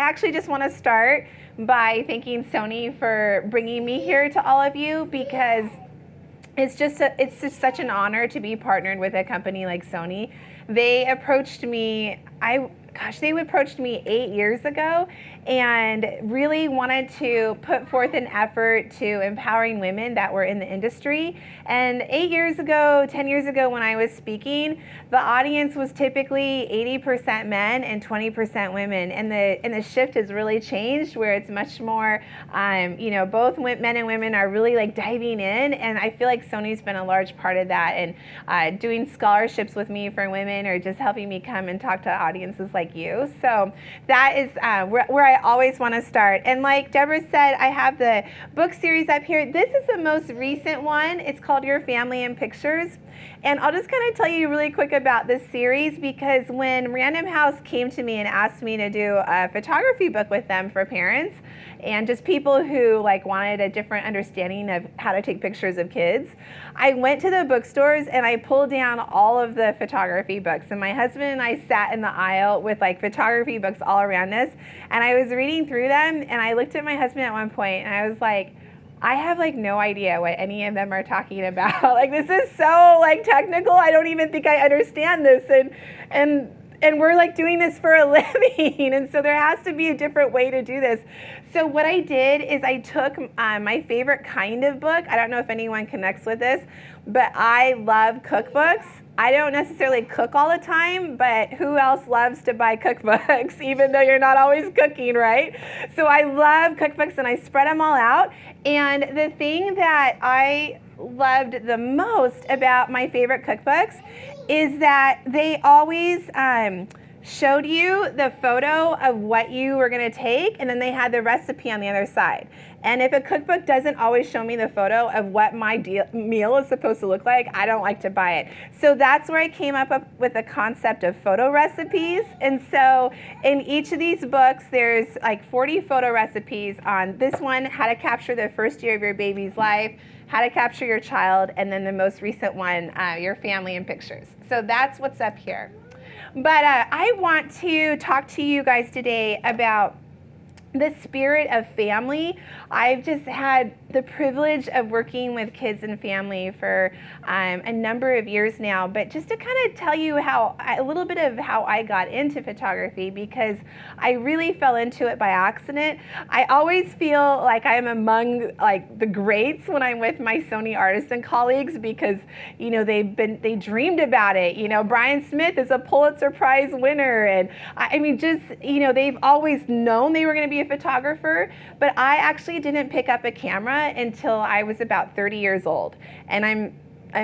actually just want to start by thanking Sony for bringing me here to all of you, because it's just such an honor to be partnered with a company like Sony. They approached me, they approached me 8 years ago and really wanted to put forth an effort to empowering women that were in the industry. And 8 years ago, 10 years ago when I was speaking, the audience was typically 80% men and 20% women. And the shift has really changed, where it's much more, both men and women are really like diving in. And I feel like Sony's been a large part of that, and doing scholarships with me for women, or just helping me come and talk to audiences like you. So that is where I always want to start. And like Deborah said, I have the book series up here. This is the most recent one. It's called Your Family in Pictures. And I'll just kind of tell you really quick about this series, because when Random House came to me and asked me to do a photography book with them for parents and just people who like wanted a different understanding of how to take pictures of kids, I went to the bookstores and I pulled down all of the photography books. And my husband and I sat in the aisle with like photography books all around us, and I was reading through them, and I looked at my husband at one point and I was like, I have like no idea what any of them are talking about. Like, this is so like technical. I don't even think I understand this. And we're like doing this for a living. And so there has to be a different way to do this. So what I did is I took my favorite kind of book. I don't know if anyone connects with this, but I love cookbooks. I don't necessarily cook all the time, but who else loves to buy cookbooks, even though you're not always cooking, right? So I love cookbooks, and I spread them all out. And the thing that I loved the most about my favorite cookbooks is that they always showed you the photo of what you were going to take, and then they had the recipe on the other side. And if a cookbook doesn't always show me the photo of what my meal is supposed to look like, I don't like to buy it. So that's where I came up with the concept of photo recipes. And so in each of these books, there's like 40 photo recipes. On this one, how to capture the first year of your baby's life, how to capture your child, and then the most recent one, your family in pictures. So that's what's up here. But I want to talk to you guys today about the spirit of family. I've just had the privilege of working with kids and family for a number of years now, but just to kind of tell you a little bit of how I got into photography, because I really fell into it by accident. I always feel like I'm among like the greats when I'm with my Sony Artisan colleagues, because they dreamed about it. Brian Smith is a Pulitzer Prize winner, and they've always known they were going to be a photographer, but I actually didn't pick up a camera until I was about 30 years old, and I'm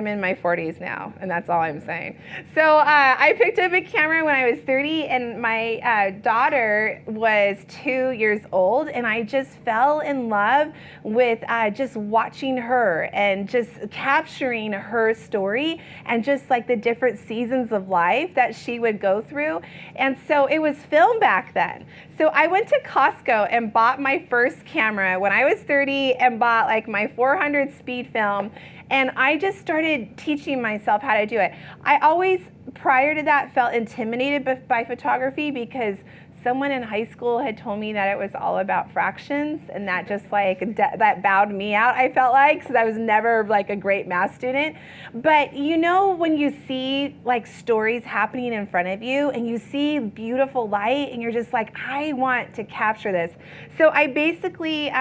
in my 40s now, and that's all I'm saying. So I picked up a camera when I was 30, and my daughter was 2 years old, and I just fell in love with just watching her and just capturing her story and just like the different seasons of life that she would go through. And so it was film back then. So I went to Costco and bought my first camera when I was 30, and bought like my 400 speed film. And I just started teaching myself how to do it. I always, prior to that, felt intimidated by photography, because someone in high school had told me that it was all about fractions, and that just like that bowed me out, I felt like, because I was never like a great math student. But when you see like stories happening in front of you, and you see beautiful light, and you're just like, I want to capture this. So I basically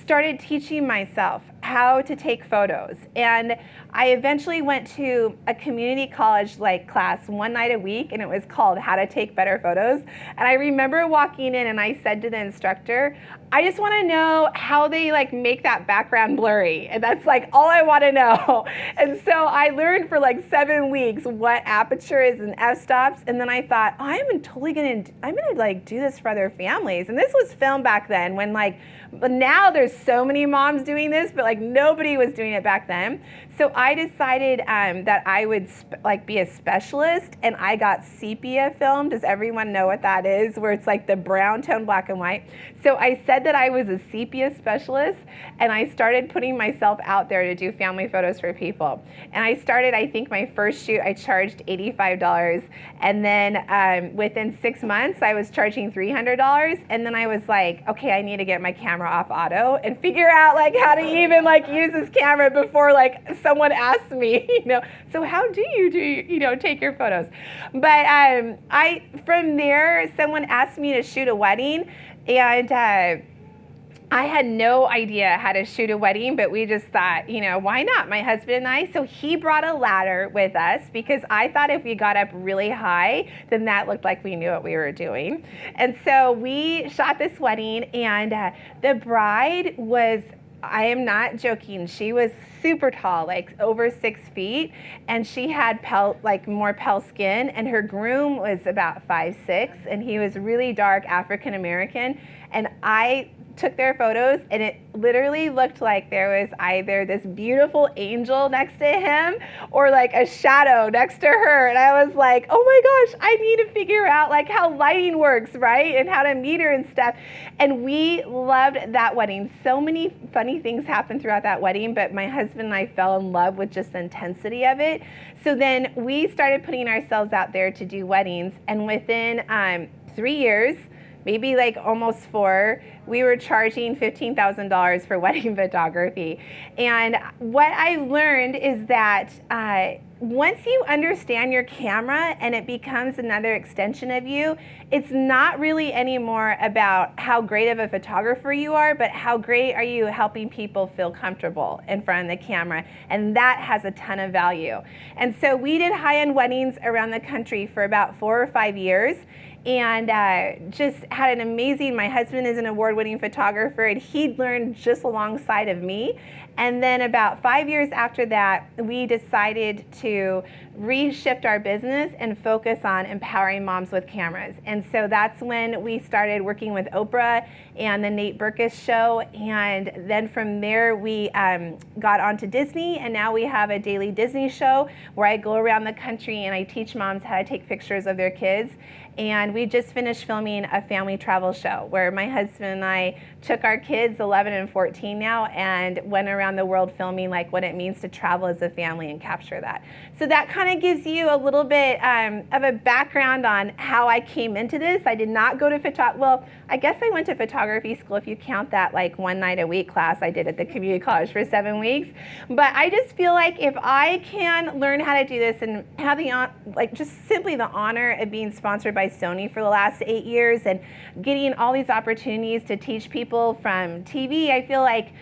started teaching myself how to take photos. And I eventually went to a community college like class one night a week, and it was called How to Take Better Photos. And I remember walking in, and I said to the instructor, I just want to know how they like make that background blurry. And that's like all I want to know. And so I learned for like 7 weeks what aperture is and f-stops. And then I thought, I'm gonna like do this for other families. And this was filmed back then, when like, now there's so many moms doing this, but like nobody was doing it back then. So I decided that I would be a specialist, and I got sepia film. Does everyone know what that is? where it's like the brown tone black and white. So I said that I was a sepia specialist, and I started putting myself out there to do family photos for people. And I started, I think my first shoot, I charged $85. And then within 6 months, I was charging $300. And then I was like, okay, I need to get my camera off auto and figure out like how to even like use this camera before like someone asks me, so how do you take your photos? But from there, someone asked me to shoot a wedding, and I had no idea how to shoot a wedding, but we just thought, why not? My husband and I. So he brought a ladder with us because I thought if we got up really high, then that looked like we knew what we were doing. And so we shot this wedding, and the bride was, I am not joking, she was super tall, like over 6 feet, and she had more pale skin, and her groom was about 5'6", and he was really dark African American. And I took their photos, and it literally looked like there was either this beautiful angel next to him or like a shadow next to her. And I was like, oh my gosh, I need to figure out like how lighting works, right? And how to meet her and stuff. And we loved that wedding. So many funny things happened throughout that wedding, but my husband and I fell in love with just the intensity of it. So then we started putting ourselves out there to do weddings, and within 3 years, maybe like almost 4, we were charging $15,000 for wedding photography. And what I learned is that once you understand your camera and it becomes another extension of you, it's not really anymore about how great of a photographer you are, but how great are you helping people feel comfortable in front of the camera. And that has a ton of value. And so we did high-end weddings around the country for about 4 or 5 years. And just had an amazing, my husband is an award-winning photographer, and he'd learned just alongside of me. And then about 5 years after that, we decided to reshift our business and focus on empowering moms with cameras. And so that's when we started working with Oprah and the Nate Berkus show. And then from there, we got onto Disney, and now we have a daily Disney show where I go around the country and I teach moms how to take pictures of their kids. And we just finished filming a family travel show where my husband and I took our kids, 11 and 14 now, and went around the world filming like what it means to travel as a family and capture that. So that kind of gives you a little bit of a background on how I came into this. I did not go to well, I guess I went to photography school if you count that like one night a week class I did at the community college for 7 weeks. But I just feel like if I can learn how to do this and have just simply the honor of being sponsored by Sony for the last 8 years and getting all these opportunities to teach people from TV, I feel like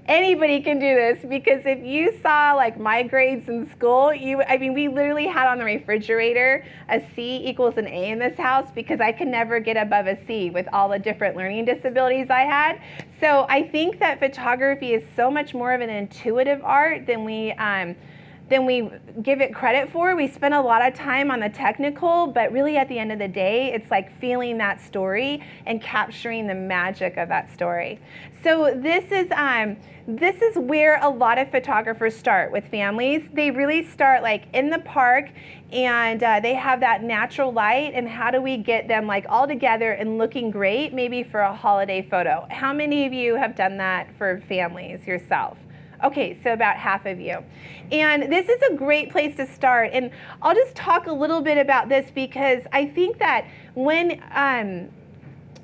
anybody can do this, because if you saw like my grades in school, we literally had on the refrigerator a C equals an A in this house because I could never get above a C with all the different learning disabilities I had. So I think that photography is so much more of an intuitive art than we give it credit for. We spend a lot of time on the technical, but really at the end of the day, it's like feeling that story and capturing the magic of that story. So this is where a lot of photographers start with families. They really start like in the park, and they have that natural light, and how do we get them like all together and looking great, maybe for a holiday photo. How many of you have done that for families yourself? Okay, so about half of you. And this is a great place to start. And I'll just talk a little bit about this because I think that when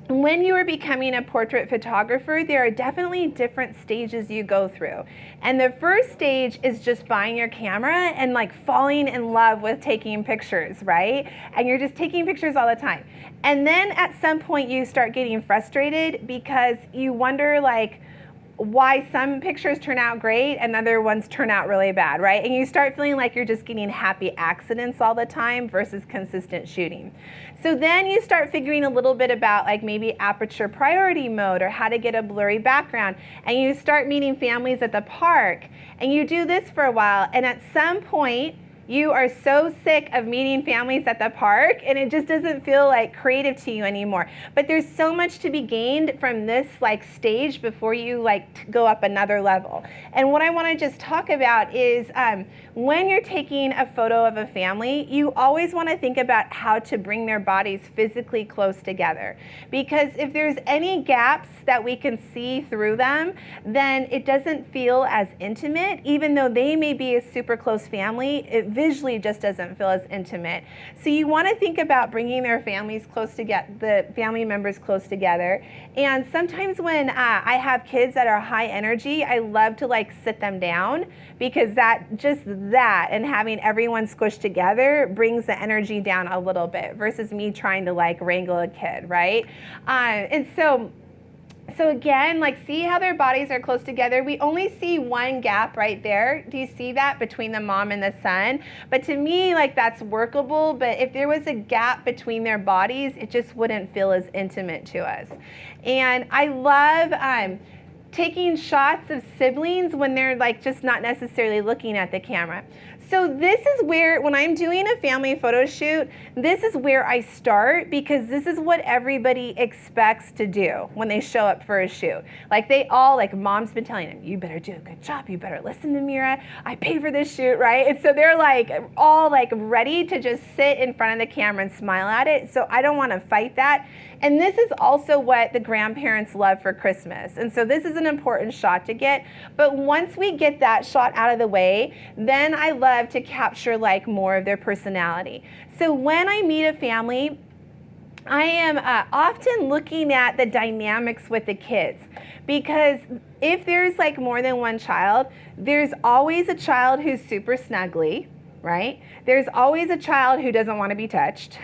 you are becoming a portrait photographer, there are definitely different stages you go through. And the first stage is just buying your camera and like falling in love with taking pictures, right? And you're just taking pictures all the time. And then at some point you start getting frustrated because you wonder like, why some pictures turn out great and other ones turn out really bad, right? And you start feeling like you're just getting happy accidents all the time versus consistent shooting. So then you start figuring a little bit about like maybe aperture priority mode or how to get a blurry background, and you start meeting families at the park, and you do this for a while, and at some point You are so sick of meeting families at the park, and it just doesn't feel like creative to you anymore. But there's so much to be gained from this like stage before you like go up another level. And what I want to just talk about is when you're taking a photo of a family, you always want to think about how to bring their bodies physically close together. Because if there's any gaps that we can see through them, then it doesn't feel as intimate, even though they may be a super close family. It visually just doesn't feel as intimate. So you want to think about bringing their families close together, the family members close together. And sometimes when I have kids that are high energy, I love to like sit them down, because that and having everyone squished together brings the energy down a little bit versus me trying to like wrangle a kid, right? And so again, like see how their bodies are close together. We only see one gap right there. Do you see that between the mom and the son? But to me, like that's workable. But if there was a gap between their bodies, it just wouldn't feel as intimate to us. And I love taking shots of siblings when they're like just not necessarily looking at the camera. So this is where, when I'm doing a family photo shoot, this is where I start, because this is what everybody expects to do when they show up for a shoot. Like they all, like mom's been telling them, you better do a good job, you better listen to Mira, I paid for this shoot, right? And so they're like all like ready to just sit in front of the camera and smile at it. So I don't want to fight that. And this is also what the grandparents love for Christmas. And so this is an important shot to get. But once we get that shot out of the way, then I love to capture like more of their personality. So when I meet a family, I am often looking at the dynamics with the kids, because if there's like more than one child, there's always a child who's super snuggly, right? There's always a child who doesn't want to be touched.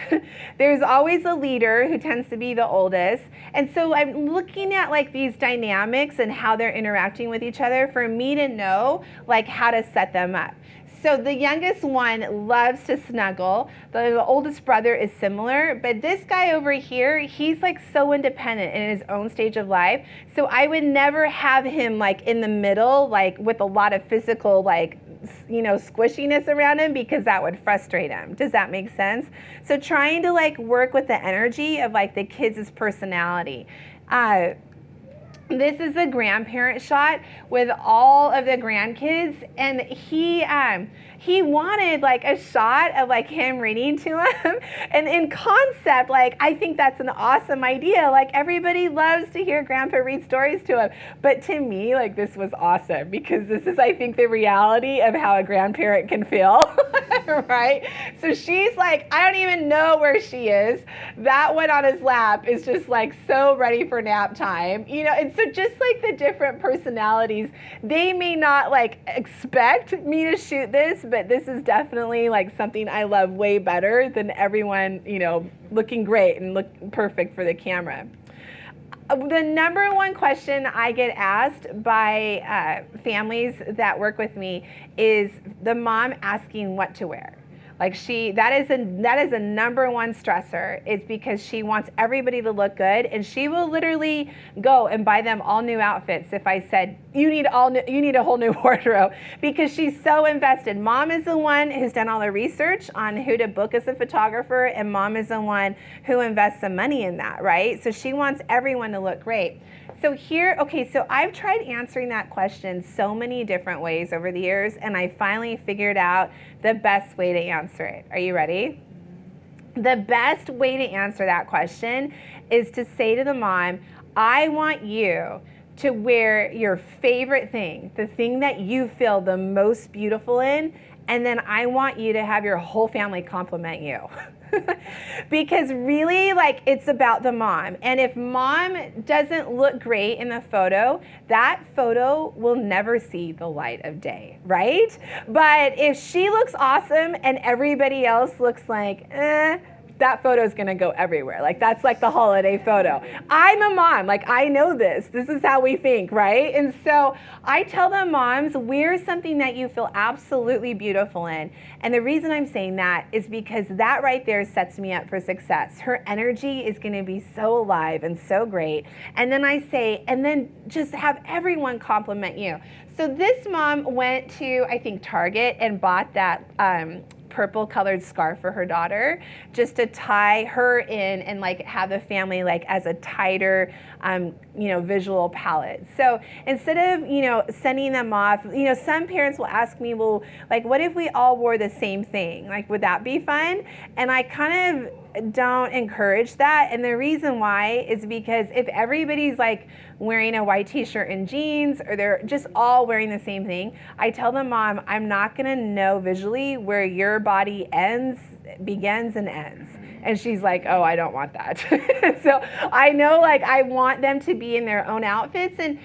There's always a leader who tends to be the oldest. And so I'm looking at like these dynamics and how they're interacting with each other for me to know like how to set them up. So the youngest one loves to snuggle. The oldest brother is similar, but this guy over here, he's like so independent in his own stage of life. So I would never have him like in the middle, like with a lot of physical like, you know, squishiness around him, because that would frustrate him. Does that make sense? So trying to like work with the energy of like the kids' personality. This is a grandparent shot with all of the grandkids, and he wanted like a shot of like him reading to him. And in concept, like I think that's an awesome idea. Like everybody loves to hear grandpa read stories to him. But to me, like this was awesome, because this is, I think, the reality of how a grandparent can feel, right? So she's like, I don't even know where she is. That one on his lap is just like so ready for nap time, you know. And so just like the different personalities, they may not like expect me to shoot this, but this is definitely like something I love way better than everyone, you know, looking great and look perfect for the camera. The number one question I get asked by families that work with me is the mom asking what to wear. Like that is a number one stressor. It's because she wants everybody to look good, and she will literally go and buy them all new outfits if I said you need a whole new wardrobe, because she's so invested. Mom is the one who's done all the research on who to book as a photographer, and mom is the one who invests some money in that, right? So she wants everyone to look great. So so I've tried answering that question so many different ways over the years, and I finally figured out the best way to answer it. Are you ready? The best way to answer that question is to say to the mom, I want you to wear your favorite thing, the thing that you feel the most beautiful in, and then I want you to have your whole family compliment you. Because really, like, it's about the mom. And if mom doesn't look great in the photo, that photo will never see the light of day, right? But if she looks awesome and everybody else looks like, that photo is going to go everywhere. Like, that's like the holiday photo. I'm a mom. Like, I know this. This is how we think, right? And so I tell the moms, wear something that you feel absolutely beautiful in. And the reason I'm saying that is because that right there sets me up for success. Her energy is going to be so alive and so great. And then I say, and then just have everyone compliment you. So this mom went to, I think, Target and bought that purple colored scarf for her daughter, just to tie her in and like have the family like as a tighter, visual palette. So instead of, sending them off, some parents will ask me, well, like, what if we all wore the same thing? Like, would that be fun? And I kind of don't encourage that. And the reason why is because if everybody's like wearing a white t-shirt and jeans, or they're just all wearing the same thing, I tell them, Mom, I'm not gonna know visually where your body begins and ends. And she's like, oh, I don't want that. So I know, like, I want them to be in their own outfits, and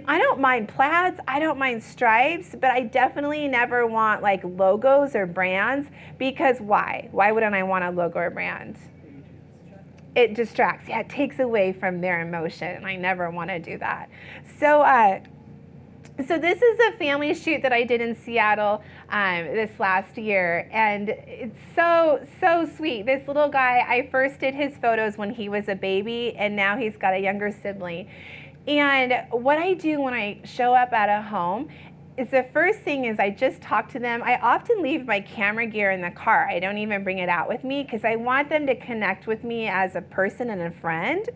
I don't mind plaids, I don't mind stripes, but I definitely never want like logos or brands, because why? Why wouldn't I want a logo or brand? It distracts. Yeah, it takes away from their emotion, and I never want to do that. So this is a family shoot that I did in Seattle this last year, and it's so sweet. This little guy, I first did his photos when he was a baby, and now he's got a younger sibling. And what I do when I show up at a home is, the first thing is I just talk to them. I often leave my camera gear in the car. I don't even bring it out with me, because I want them to connect with me as a person and a friend,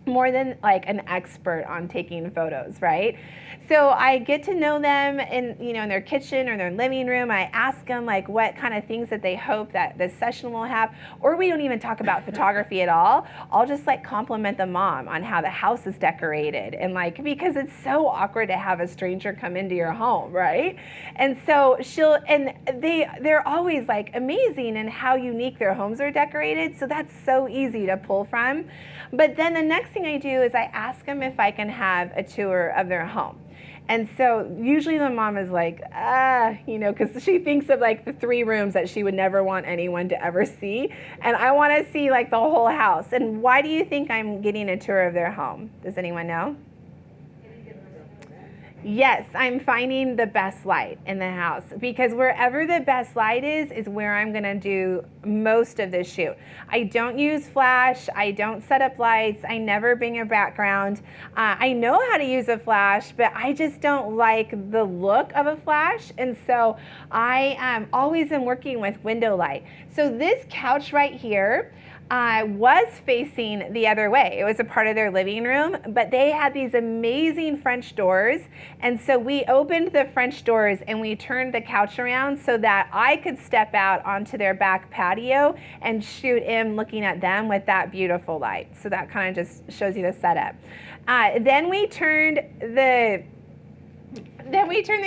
more than like an expert on taking photos, right? So I get to know them in their kitchen or their living room. I ask them like what kind of things that they hope that this session will have, or we don't even talk about photography at all. I'll just like compliment the mom on how the house is decorated, and like, because it's so awkward to have a stranger come into your home, right? And so they're always like amazing in how unique their homes are decorated. So that's so easy to pull from. But then the next thing I do is I ask them if I can have a tour of their home. And so usually the mom is like, because she thinks of like the 3 rooms that she would never want anyone to ever see. And I want to see like the whole house. And why do you think I'm getting a tour of their home? Does anyone know? Yes, I'm finding the best light in the house, because wherever the best light is where I'm gonna do most of this shoot. I don't use flash, I don't set up lights, I never bring a background. I know how to use a flash, but I just don't like the look of a flash, and so I always am working with window light. So this couch right here, was facing the other way. It was a part of their living room, but they had these amazing French doors. And so we opened the French doors and we turned the couch around so that I could step out onto their back patio and shoot in looking at them with that beautiful light. So that kind of just shows you the setup. Then we turned the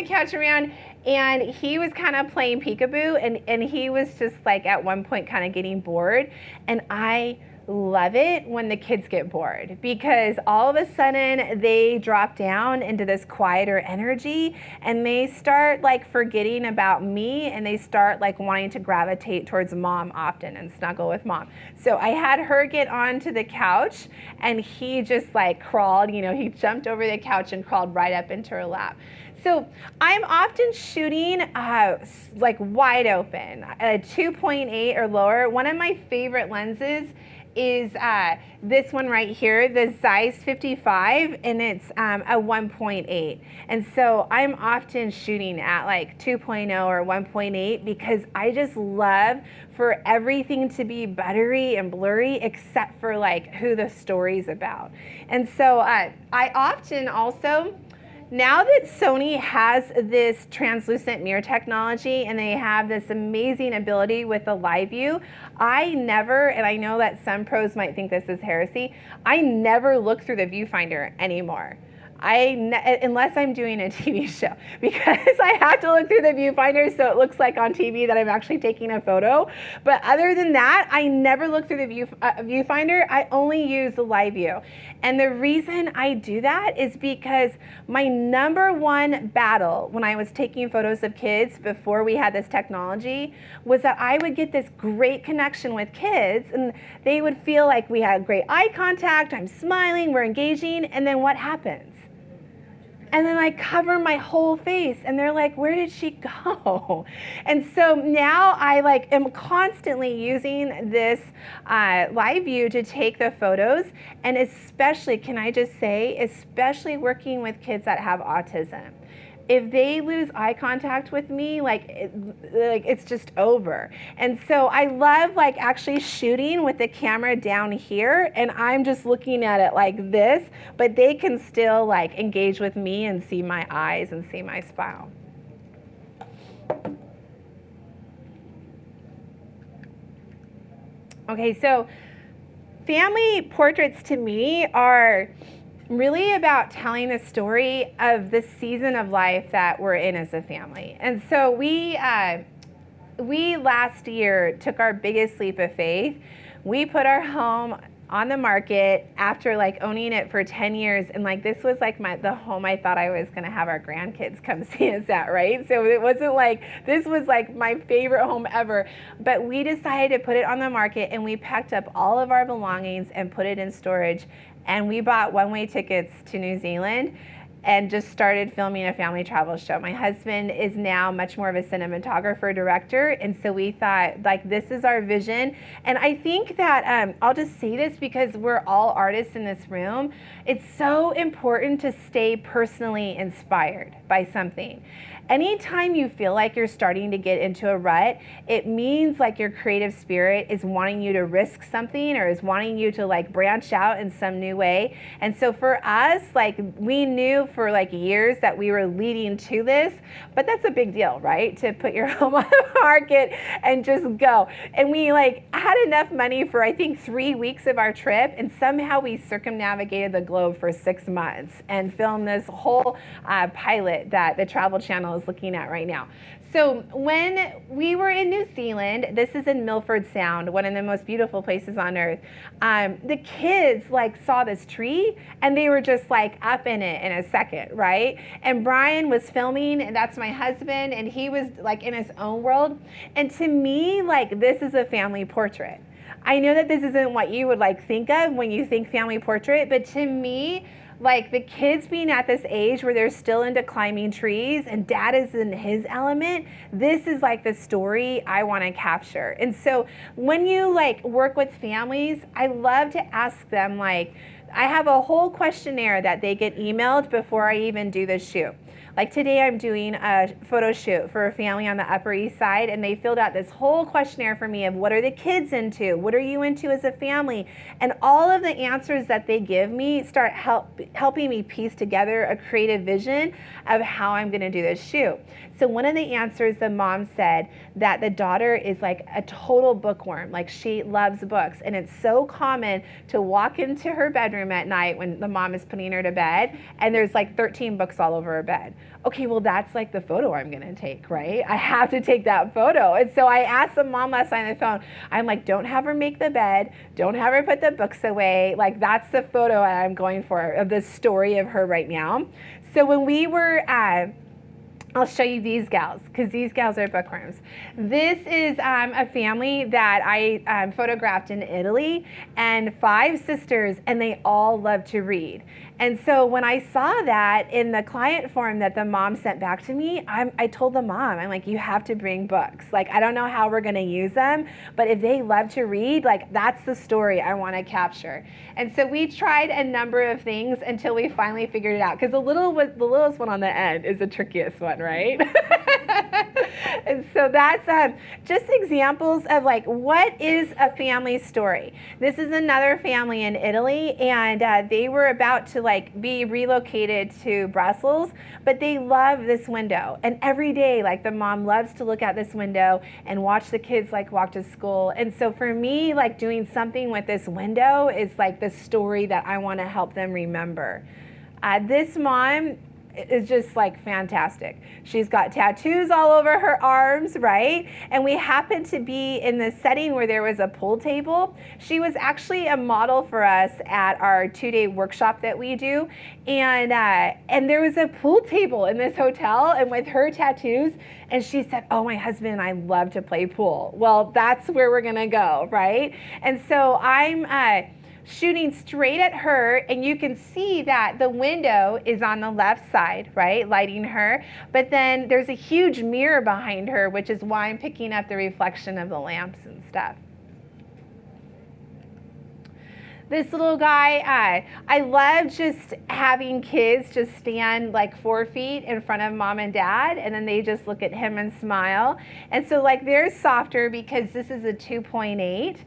couch around, and he was kind of playing peekaboo, and he was just like at one point kind of getting bored. And I love it when the kids get bored, because all of a sudden they drop down into this quieter energy, and they start like forgetting about me, and they start like wanting to gravitate towards mom often and snuggle with mom. So I had her get onto the couch, and he just like crawled, he jumped over the couch and crawled right up into her lap. So I'm often shooting like wide open, a 2.8 or lower. One of my favorite lenses is this one right here, the Zeiss 55, and it's a 1.8. And so I'm often shooting at like 2.0 or 1.8, because I just love for everything to be buttery and blurry except for like who the story's about. And so I often also, now that Sony has this translucent mirror technology and they have this amazing ability with the live view, I never, and I know that some pros might think this is heresy, I never look through the viewfinder anymore. Unless I'm doing a TV show, because I have to look through the viewfinder so it looks like on TV that I'm actually taking a photo. But other than that, I never look through the viewfinder. I only use the live view. And the reason I do that is because my #1 battle when I was taking photos of kids before we had this technology was that I would get this great connection with kids, and they would feel like we had great eye contact, I'm smiling, we're engaging, and then what happens? And then I cover my whole face, and they're like, where did she go? And so now I am constantly using this live view to take the photos, and especially, can I just say, especially working with kids that have autism. if they lose eye contact with me, like it's just over. And so I love like actually shooting with the camera down here, and I'm just looking at it like this, but they can still like engage with me and see my eyes and see my smile. Okay, so family portraits to me are really about telling the story of the season of life that we're in as a family. And so we last year took our biggest leap of faith. We put our home on the market after like owning it for 10 years. And like, this was like the home I thought I was going to have our grandkids come see us at, right? So it wasn't like, this was like my favorite home ever. But we decided to put it on the market, and we packed up all of our belongings and put it in storage. And we bought one-way tickets to New Zealand and just started filming a family travel show. My husband is now much more of a cinematographer, director, and so we thought, like, this is our vision. And I think that, I'll just say this because we're all artists in this room, it's so important to stay personally inspired by something. Anytime you feel like you're starting to get into a rut, it means like your creative spirit is wanting you to risk something, or is wanting you to like branch out in some new way. And so for us, like, we knew for like years that we were leading to this, but that's a big deal, right? To put your home on the market and just go. And we like had enough money for I think 3 weeks of our trip, and somehow we circumnavigated the globe for 6 months and filmed this whole pilot that the Travel Channel is looking at right now. So when we were in New Zealand, this is in Milford Sound, one of the most beautiful places on earth, the kids like saw this tree and they were just like up in it in a second, right? And Brian was filming, and that's my husband, and he was like in his own world. And to me, like, this is a family portrait. I know that this isn't what you would like think of when you think family portrait, but to me, like, the kids being at this age where they're still into climbing trees and dad is in his element, this is like the story I want to capture. And so when you like work with families, I love to ask them, like, I have a whole questionnaire that they get emailed before I even do the shoot. Like today I'm doing a photo shoot for a family on the Upper East Side, and they filled out this whole questionnaire for me of what are the kids into? What are you into as a family? And all of the answers that they give me start helping me piece together a creative vision of how I'm gonna do this shoot. So one of the answers, the mom said that the daughter is like a total bookworm, like she loves books. And it's so common to walk into her bedroom at night when the mom is putting her to bed, and there's like 13 books all over her bed. Okay, well, that's like the photo I'm gonna take, right? I have to take that photo. And so I asked the mom last night on the phone, I'm like, don't have her make the bed, don't have her put the books away. Like, that's the photo I'm going for of the story of her right now. So when we were I'll show you these gals, because these gals are bookworms. This is a family that I photographed in Italy, and 5 sisters, and they all love to read. And so when I saw that in the client form that the mom sent back to me, I told the mom, I'm like, you have to bring books. Like, I don't know how we're gonna use them, but if they love to read, like, that's the story I wanna capture. And so we tried a number of things until we finally figured it out, because the littlest one on the end is the trickiest one, right? And so that's just examples of like, what is a family story? This is another family in Italy, and they were about to like be relocated to Brussels, but they love this window. And every day, like, the mom loves to look out this window and watch the kids like walk to school. And so for me, like, doing something with this window is like the story that I want to help them remember. This mom is just like fantastic. She's got tattoos all over her arms, right? And we happened to be in the setting where there was a pool table. She was actually a model for us at our 2-day workshop that we do. And there was a pool table in this hotel, and with her tattoos, and she said, oh, my husband and I love to play pool. Well, that's where we're gonna go, right? And so I'm shooting straight at her, and you can see that the window is on the left side, right, lighting her, but then there's a huge mirror behind her, which is why I'm picking up the reflection of the lamps and stuff. This little guy, I love just having kids just stand like 4 feet in front of mom and dad, and then they just look at him and smile. And so like they're softer because this is a 2.8,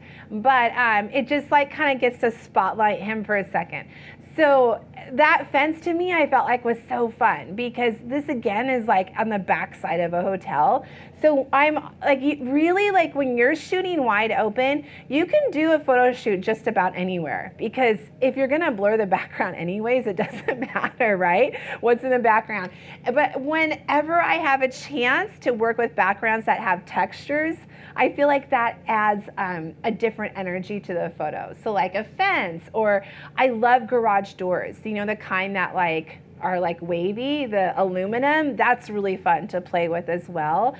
but it just like kind of gets to spotlight him for a second. So that fence to me, I felt like was so fun because this again is like on the backside of a hotel. So I'm like, really like when you're shooting wide open, you can do a photo shoot just about anywhere because if you're gonna blur the background anyways, it doesn't matter, right? What's in the background. But whenever I have a chance to work with backgrounds that have textures, I feel like that adds a different energy to the photo. So like a fence, or I love garage doors, you know, the kind that like are like wavy, the aluminum, that's really fun to play with as well.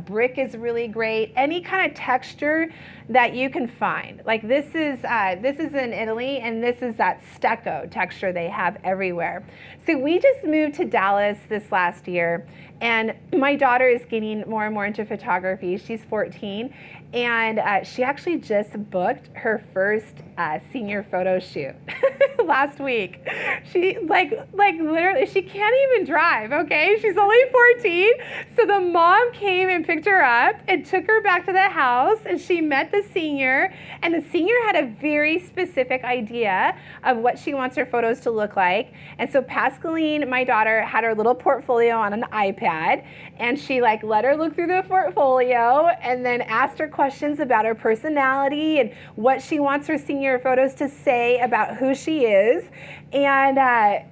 Brick is really great. Any kind of texture that you can find. Like this is in Italy, and this is that stucco texture they have everywhere. So we just moved to Dallas this last year, and my daughter is getting more and more into photography. She's 14, and she actually just booked her first senior photo shoot last week. She like literally, she can't even drive, okay? She's only 14. So the mom came and picked her up and took her back to the house, and she met the senior, and the senior had a very specific idea of what she wants her photos to look like. And so Pascaline, my daughter, had her little portfolio on an iPad, and she like let her look through the portfolio and then asked her questions about her personality and what she wants her senior photos to say about who she is. And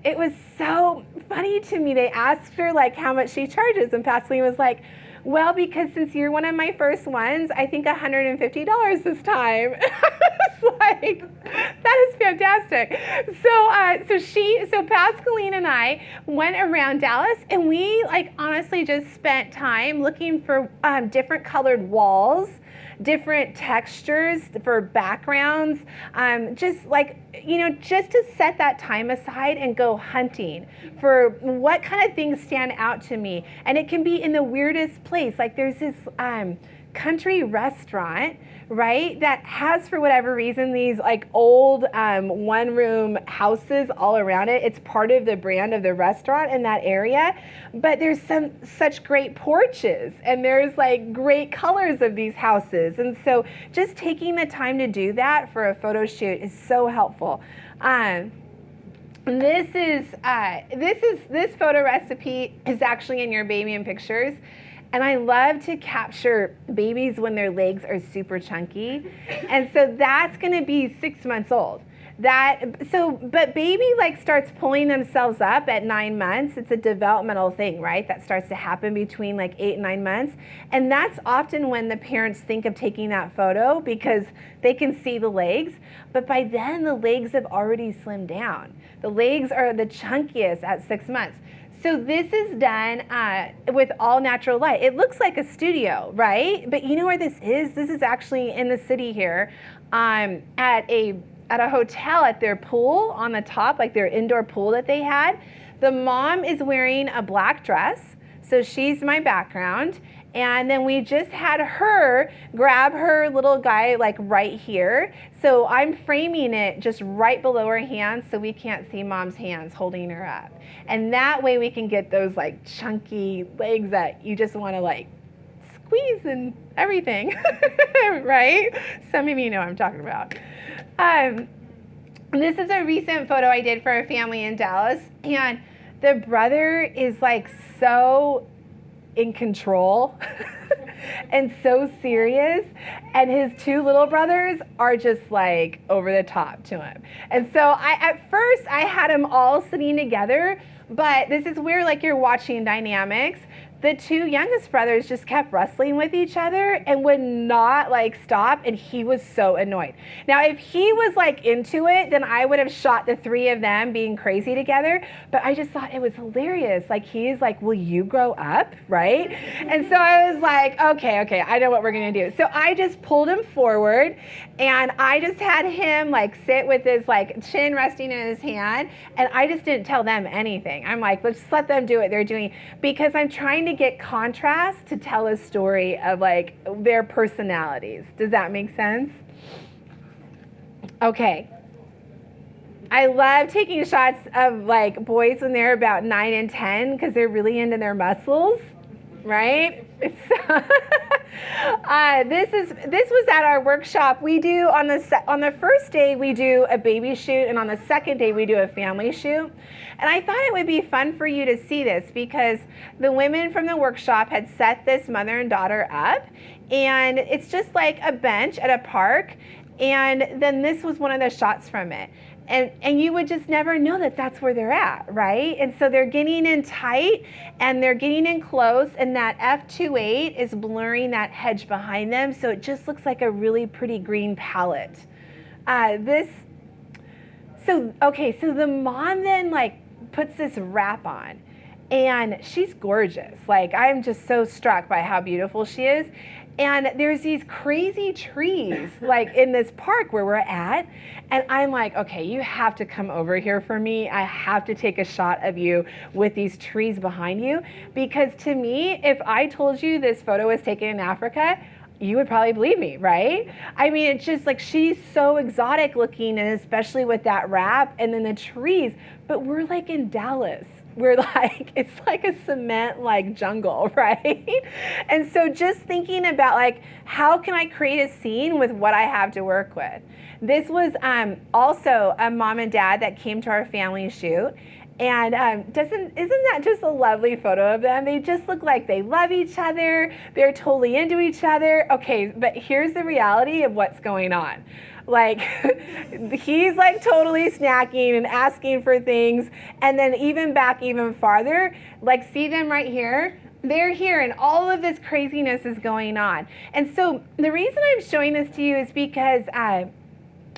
it was so funny to me. They asked her like how much she charges, and Pascaline was like, well, because since you're one of my first ones, I think $150 this time. I was like, that is fantastic. So Pascaline and I went around Dallas, and we like honestly just spent time looking for different colored walls, different textures for backgrounds, just like, you know, just to set that time aside and go hunting for what kind of things stand out to me. And it can be in the weirdest place. Like there's this country restaurant, right, that has, for whatever reason, these like old one-room houses all around it. It's part of the brand of the restaurant in that area, but there's such great porches, and there's like great colors of these houses. And so just taking the time to do that for a photo shoot is so helpful. This photo recipe is actually in your baby in pictures. And I love to capture babies when their legs are super chunky. And so that's gonna be 6 months old. But baby like starts pulling themselves up at 9 months. It's a developmental thing, right? That starts to happen between like 8 and 9 months. And that's often when the parents think of taking that photo because they can see the legs. But by then the legs have already slimmed down. The legs are the chunkiest at 6 months. So this is done with all natural light. It looks like a studio, right? But you know where this is? This is actually in the city here, at a hotel at their pool on the top, like their indoor pool that they had. The mom is wearing a black dress, so she's my background. And then we just had her grab her little guy like right here. So I'm framing it just right below her hands so we can't see mom's hands holding her up. And that way we can get those like chunky legs that you just want to like squeeze and everything, right? Some of you know what I'm talking about. This is a recent photo I did for a family in Dallas, and the brother is like so in control and so serious, and his 2 little brothers are just like over the top to him. And so at first I had them all sitting together, but this is where like you're watching dynamics. The 2 youngest brothers just kept wrestling with each other and would not like stop, and he was so annoyed. Now, if he was like into it, then I would have shot the 3 of them being crazy together, but I just thought it was hilarious. Like he's like, will you grow up, right? And so I was like, okay, I know what we're gonna do. So I just pulled him forward, and I just had him like sit with his like chin resting in his hand, and I just didn't tell them anything. I'm like, let's let them do what they're doing, because I'm trying to get contrast to tell a story of like their personalities. Does that make sense? Okay. I love taking shots of like boys when they're about 9 and 10 because they're really into their muscles, right? This was at our workshop. We do on the first day we do a baby shoot, and on the second day we do a family shoot. And I thought it would be fun for you to see this because the women from the workshop had set this mother and daughter up, and it's just like a bench at a park. And then this was one of the shots from it. And you would just never know that that's where they're at, right? And so they're getting in tight and they're getting in close, and that f2.8 is blurring that hedge behind them, so it just looks like a really pretty green palette. So the mom then like puts this wrap on, and she's gorgeous. Like, I'm just so struck by how beautiful she is. And there's these crazy trees like in this park where we're at, and I'm like, okay, you have to come over here for me. I have to take a shot of you with these trees behind you, because to me, if I told you this photo was taken in Africa, you would probably believe me, right? I mean, it's just like, she's so exotic looking, and especially with that wrap and then the trees, but we're like in Dallas. We're like, it's like a cement like jungle, right? And so just thinking about like, how can I create a scene with what I have to work with? This was also a mom and dad that came to our family shoot. And isn't that just a lovely photo of them? They just look like they love each other. They're totally into each other. Okay, but here's the reality of what's going on. Like, he's like totally snacking and asking for things. And then even farther, like, see them right here? They're here, and all of this craziness is going on. And so the reason I'm showing this to you is because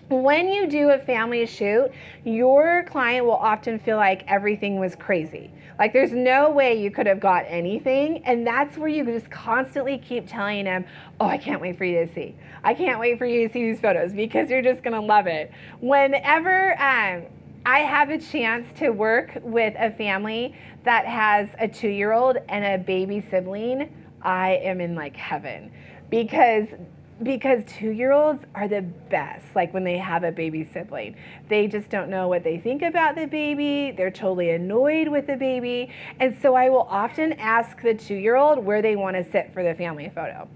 when you do a family shoot, your client will often feel like everything was crazy. Like, there's no way you could have got anything, and that's where you just constantly keep telling them, oh, I can't wait for you to see. I can't wait for you to see these photos because you're just gonna love it. Whenever I have a chance to work with a family that has a 2-year-old and a baby sibling, I am in like heaven, because 2-year-olds are the best. Like, when they have a baby sibling, they just don't know what they think about the baby. They're totally annoyed with the baby. And so I will often ask the 2-year-old where they want to sit for the family photo.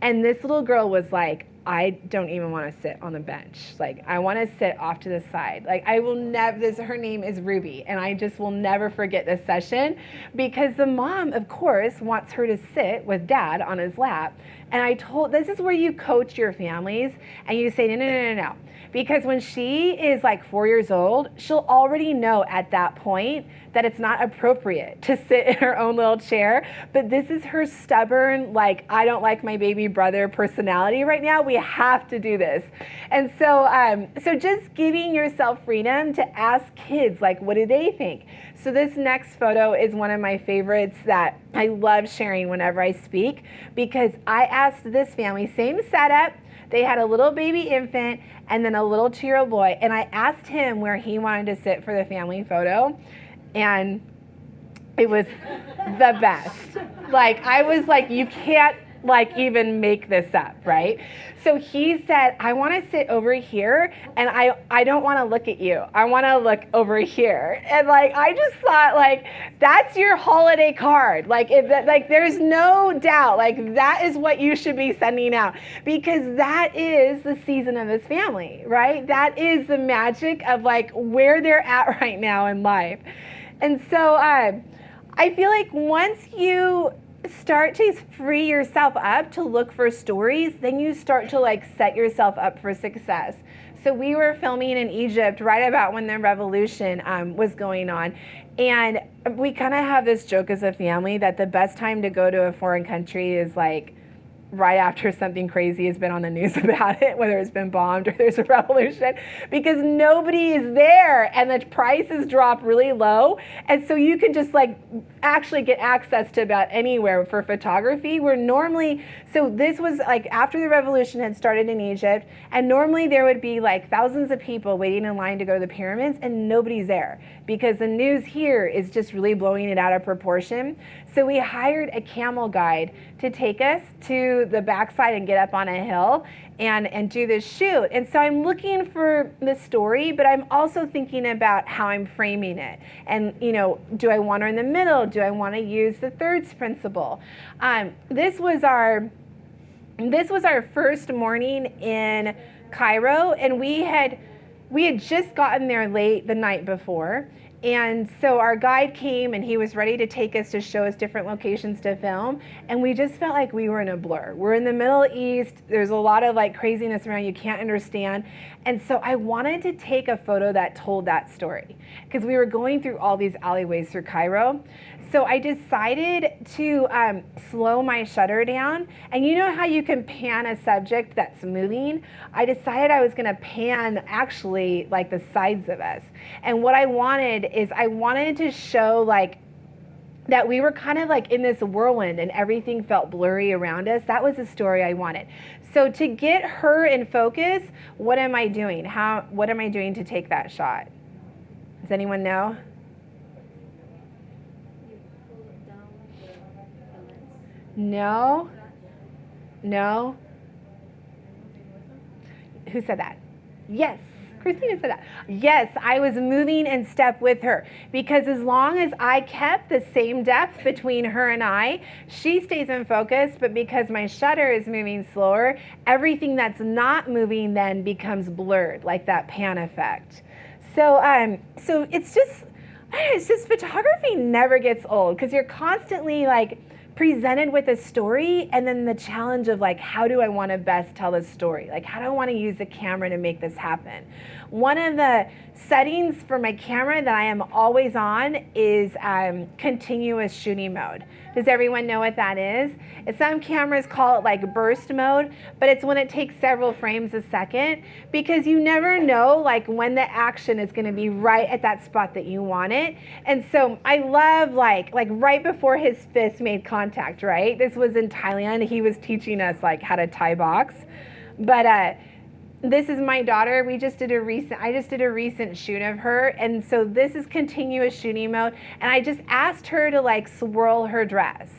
And this little girl was like, I don't even want to sit on the bench. Like, I want to sit off to the side. Like, I will never, her name is Ruby, and I just will never forget this session, because the mom, of course, wants her to sit with dad on his lap. And this is where you coach your families, and you say, no. Because when she is like 4 years old, she'll already know at that point that it's not appropriate to sit in her own little chair. But this is her stubborn, like, I don't like my baby brother personality right now. We have to do this. And so, so just giving yourself freedom to ask kids, like, what do they think? So this next photo is one of my favorites that I love sharing whenever I speak, because I asked this family, same setup. They had a little baby infant and then a little 2-year-old boy. And I asked him where he wanted to sit for the family photo. And it was the best. Like, I was like, you can't like even make this up, right? So he said, I want to sit over here, and I don't want to look at you. I want to look over here. And like, I just thought, like, that's your holiday card. Like, like, there's no doubt, like, that is what you should be sending out, because that is the season of this family, right? That is the magic of like where they're at right now in life. And so I feel like once you start to free yourself up to look for stories, then you start to like set yourself up for success. So we were filming in Egypt right about when the revolution was going on. And we kind of have this joke as a family that the best time to go to a foreign country is like right after something crazy has been on the news about it, whether it's been bombed or there's a revolution, because nobody is there and the prices drop really low. And so you can just like actually get access to about anywhere for photography, where normally, so this was like after the revolution had started in Egypt, and normally there would be like thousands of people waiting in line to go to the pyramids, and nobody's there because the news here is just really blowing it out of proportion. So we hired a camel guide to take us to do the backside and get up on a hill and do this shoot. And so I'm looking for the story, but I'm also thinking about how I'm framing it. And, you know, do I want her in the middle? Do I want to use the thirds principle? This was our first morning in Cairo, and we had just gotten there late the night before. And so our guide came and he was ready to take us to show us different locations to film. And we just felt like we were in a blur. We're in the Middle East. There's a lot of like craziness around you can't understand. And so I wanted to take a photo that told that story because we were going through all these alleyways through Cairo. So I decided to slow my shutter down. And you know how you can pan a subject that's moving? I decided I was gonna pan actually like the sides of us. And what I wanted is I wanted to show like that we were kind of like in this whirlwind and everything felt blurry around us. That was the story I wanted. So to get her in focus, what am I doing? What am I doing to take that shot? Does anyone know? No. No. Who said that? Yes. Christina said that. Yes, I was moving in step with her because as long as I kept the same depth between her and I, she stays in focus, but because my shutter is moving slower, everything that's not moving then becomes blurred, like that pan effect. So it's just photography never gets old because you're constantly like presented with a story and then the challenge of like, how do I want to best tell this story? Like, how do I want to use the camera to make this happen? One of the settings for my camera that I am always on is continuous shooting mode. Does everyone know what that is? Some cameras call it like burst mode, but it's when it takes several frames a second because you never know like when the action is going to be right at that spot that you want it. And so I love like right before his fist made contact, right? This was in Thailand. He was teaching us like how to Thai box. But this is my daughter. I just did a recent shoot of her. And so this is continuous shooting mode. And I just asked her to like swirl her dress.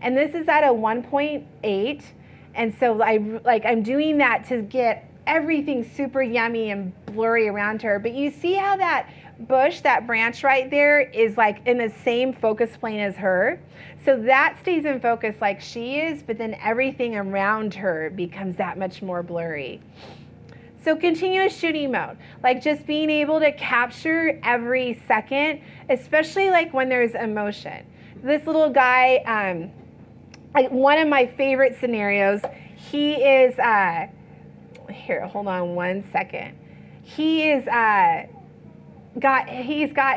And this is at a 1.8. And so I'm doing that to get everything super yummy and blurry around her. But you see how that bush, that branch right there is like in the same focus plane as her. So that stays in focus like she is, but then everything around her becomes that much more blurry. So continuous shooting mode, like just being able to capture every second, especially like when there's emotion. This little guy, like one of my favorite scenarios, he is, here, hold on one second. He's got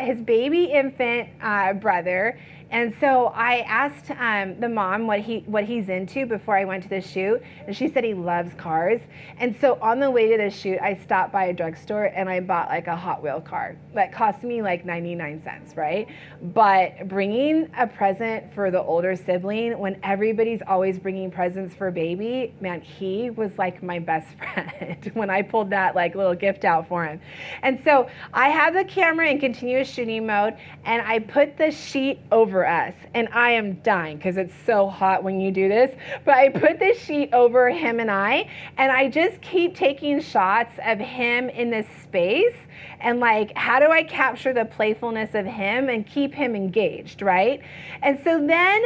his baby infant brother. And so I asked the mom what he's into before I went to the shoot, and she said he loves cars. And so on the way to the shoot, I stopped by a drugstore and I bought like a Hot Wheel car that cost me like 99 cents, right? But bringing a present for the older sibling when everybody's always bringing presents for baby, man, he was like my best friend when I pulled that like little gift out for him. And so I have the camera in continuous shooting mode and I put the sheet over us, and I am dying because it's so hot when you do this, but I put this sheet over him and I just keep taking shots of him in this space and like, how do I capture the playfulness of him and keep him engaged, right? And so then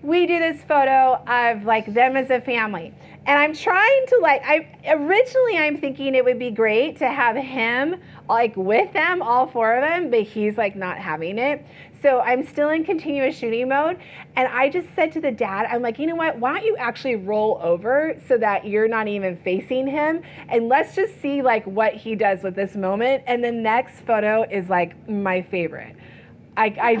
we do this photo of like them as a family. And I'm trying to originally I'm thinking it would be great to have him like with them, all four of them, but he's like not having it. So I'm still in continuous shooting mode. And I just said to the dad, I'm like, you know what, why don't you actually roll over so that you're not even facing him? And let's just see like what he does with this moment. And the next photo is like my favorite. I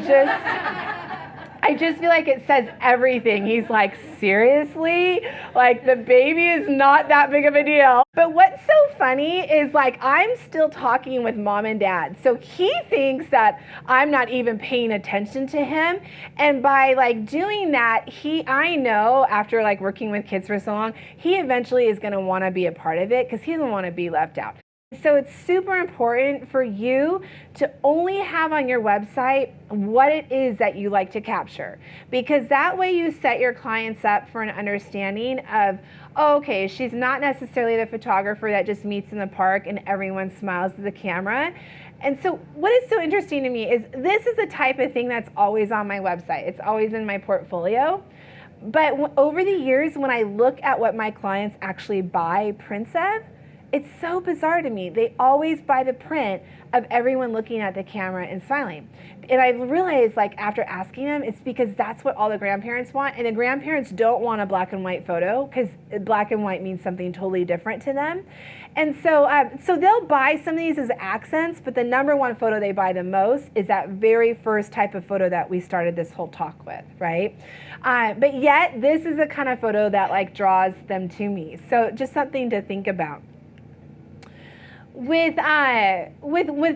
just feel like it says everything. He's like, seriously? Like the baby is not that big of a deal. But what's so funny is like, I'm still talking with mom and dad. So he thinks that I'm not even paying attention to him. And by like doing that, I know after like working with kids for so long, he eventually is gonna wanna be a part of it because he doesn't wanna be left out. So it's super important for you to only have on your website what it is that you like to capture, because that way you set your clients up for an understanding of, oh, okay, she's not necessarily the photographer that just meets in the park and everyone smiles to the camera. And so what is so interesting to me is this is the type of thing that's always on my website. It's always in my portfolio. But over the years, when I look at what my clients actually buy prints of, it's so bizarre to me. They always buy the print of everyone looking at the camera and smiling. And I've realized, like, after asking them, it's because that's what all the grandparents want. And the grandparents don't want a black and white photo, because black and white means something totally different to them. And so, so they'll buy some of these as accents, but the number one photo they buy the most is that very first type of photo that we started this whole talk with, right? But yet, this is the kind of photo that, like, draws them to me. So just something to think about. With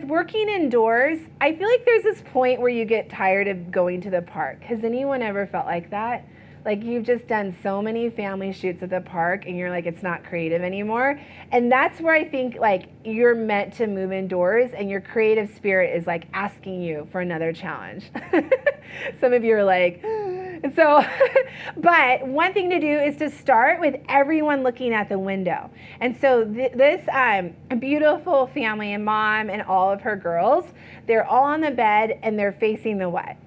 working indoors, I feel like there's this point where you get tired of going to the park. Has anyone ever felt like that? Like, you've just done so many family shoots at the park and you're like, it's not creative anymore. And that's where I think, like, you're meant to move indoors, and your creative spirit is, like, asking you for another challenge. Some of you are like, so, but one thing to do is to start with everyone looking at the window. And so this beautiful family, and mom and all of her girls, they're all on the bed and they're facing the what?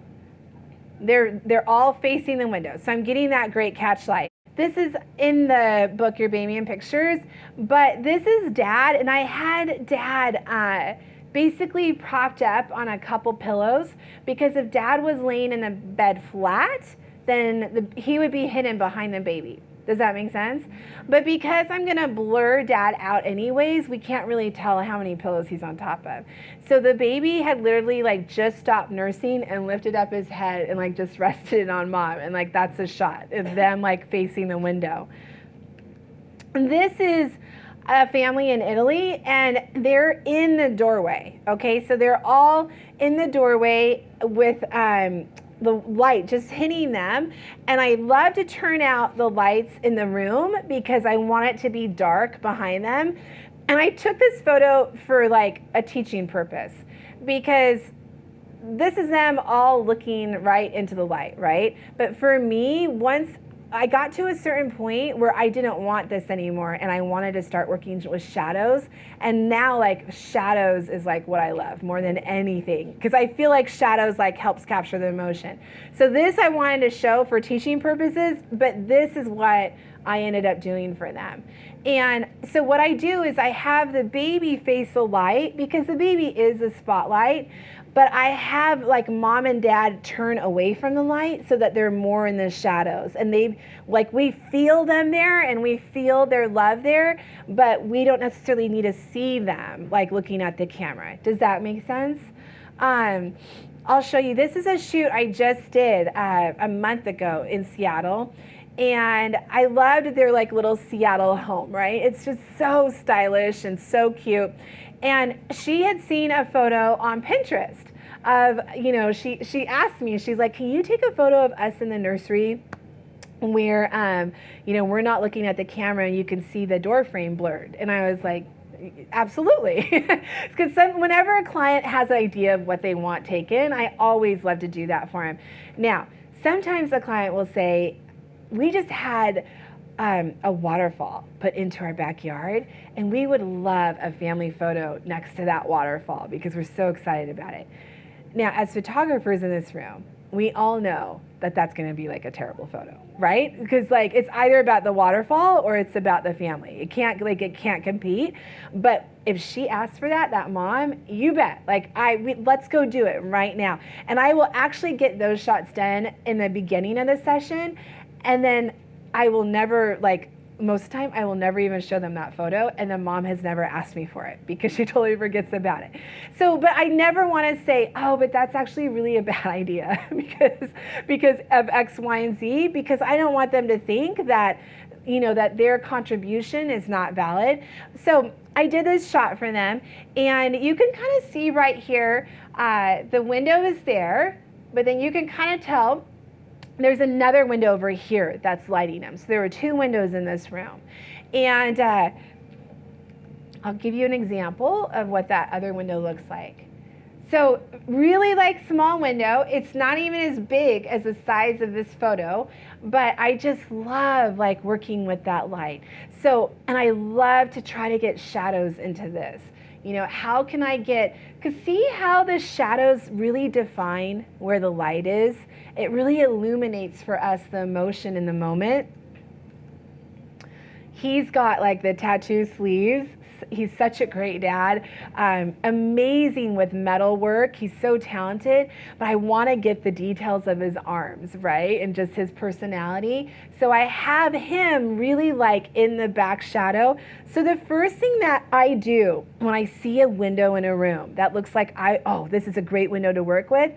They're all facing the window. So I'm getting that great catch light. This is in the book, Your Baby in Pictures, but this is Dad, and I had Dad basically propped up on a couple pillows, because if Dad was laying in the bed flat, then he would be hidden behind the baby. Does that make sense? But because I'm gonna blur Dad out anyways, we can't really tell how many pillows he's on top of. So the baby had literally, like, just stopped nursing and lifted up his head and, like, just rested it on mom. And, like, that's a shot of them, like, facing the window. This is a family in Italy, and they're in the doorway. Okay, so they're all in the doorway with the light just hitting them. And I love to turn out the lights in the room because I want it to be dark behind them. And I took this photo for, like, a teaching purpose, because this is them all looking right into the light, right? But for me, once I got to a certain point where I didn't want this anymore, and I wanted to start working with shadows. And now, like, shadows is, like, what I love more than anything, because I feel like shadows, like, helps capture the emotion. So this I wanted to show for teaching purposes, but this is what I ended up doing for them. And so what I do is I have the baby face the light, because the baby is the spotlight, but I have, like, mom and dad turn away from the light so that they're more in the shadows. And they, like, we feel them there and we feel their love there, but we don't necessarily need to see them, like, looking at the camera. Does that make sense? I'll show you. This is a shoot I just did a month ago in Seattle. And I loved their, like, little Seattle home, right? It's just so stylish and so cute. And she had seen a photo on Pinterest of, you know, she asked me, she's like, can you take a photo of us in the nursery where, you know, we're not looking at the camera and you can see the door frame blurred? And I was like, absolutely. Because whenever a client has an idea of what they want taken, I always love to do that for them. Now, sometimes a client will say, we just had a waterfall put into our backyard, and we would love a family photo next to that waterfall because we're so excited about it. Now, as photographers in this room, we all know that that's going to be, like, a terrible photo, right? Because, like, it's either about the waterfall or it's about the family. It can't compete. But if she asks for that mom, you bet. Like, let's go do it right now. And I will actually get those shots done in the beginning of the session, and then I will never, like, most of the time, I will never even show them that photo, and the mom has never asked me for it because she totally forgets about it. So, but I never want to say, oh, but that's actually really a bad idea because of X, Y, and Z, because I don't want them to think that, you know, that their contribution is not valid. So I did this shot for them, and you can kind of see right here, the window is there, but then you can kind of tell there's another window over here that's lighting them. So there were two windows in this room. And I'll give you an example of what that other window looks like. So really like small window. It's not even as big as the size of this photo, but I just love like working with that light. So, and I love to try to get shadows into this. You know, how can I get, because see how the shadows really define where the light is? It really illuminates for us the emotion in the moment. He's got like the tattoo sleeves. He's such a great dad, amazing with metal work. He's so talented, but I want to get the details of his arms, right? And just his personality. So I have him really like in the back shadow. So the first thing that I do when I see a window in a room that looks like this is a great window to work with,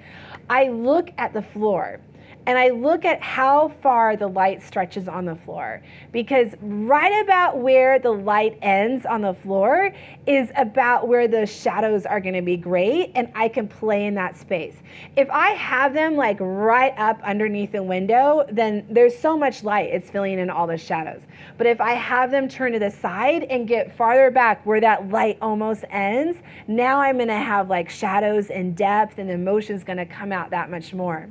I look at the floor. And I look at how far the light stretches on the floor, because right about where the light ends on the floor is about where the shadows are going to be great, and I can play in that space. If I have them like right up underneath the window, then there's so much light, it's filling in all the shadows. But if I have them turn to the side and get farther back where that light almost ends, now I'm going to have like shadows and depth, and the emotion's going to come out that much more.